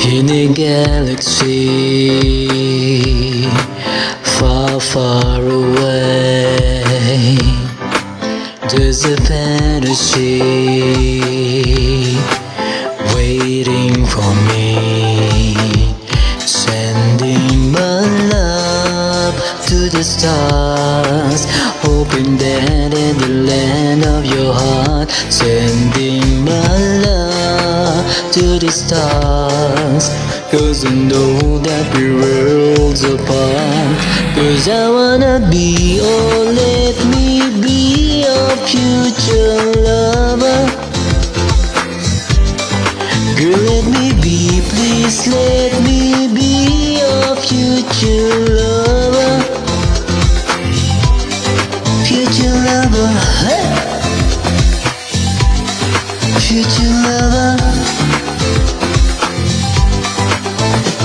In a galaxy far, far away, there's a fantasy waiting for me, sending my love to the stars, hoping that in the land of your heart, sending my love to the stars. 'Cause I know that we're worlds apart. 'Cause I wanna be, oh let me be your future lover. Girl, let me be, please let me be your future lover. Future lover, hey. Future lover.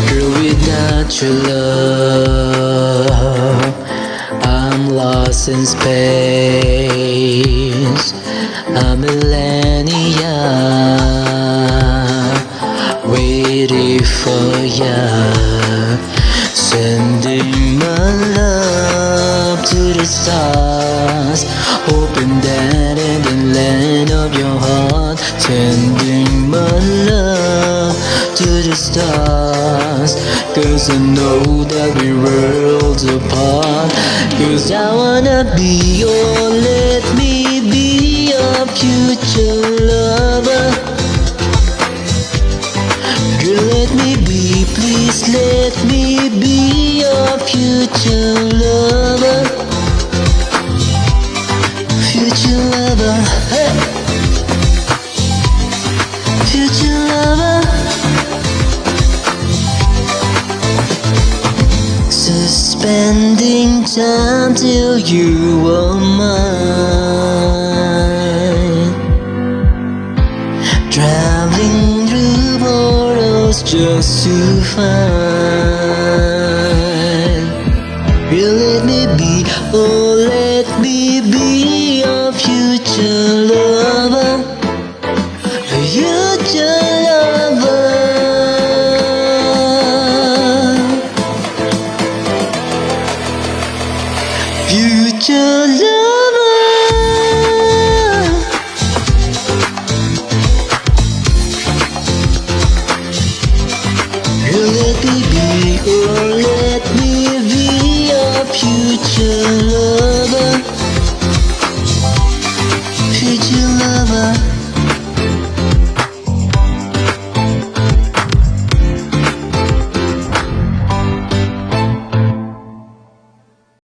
Girl, without your love, I'm lost in space. A millennia waiting for ya, sending my love to the stars, hoping that in the land of your heart, sending my love to the stars. 'Cause I know that we're worlds apart. 'Cause I wanna be, oh let me be your future lover. Girl, let me be, please let me be your future lover. Future lover, hey. Future lover. Suspending time till you are mine, traveling through portals just to find. You let me be, oh let me be your future lover. Future lover. Future lover.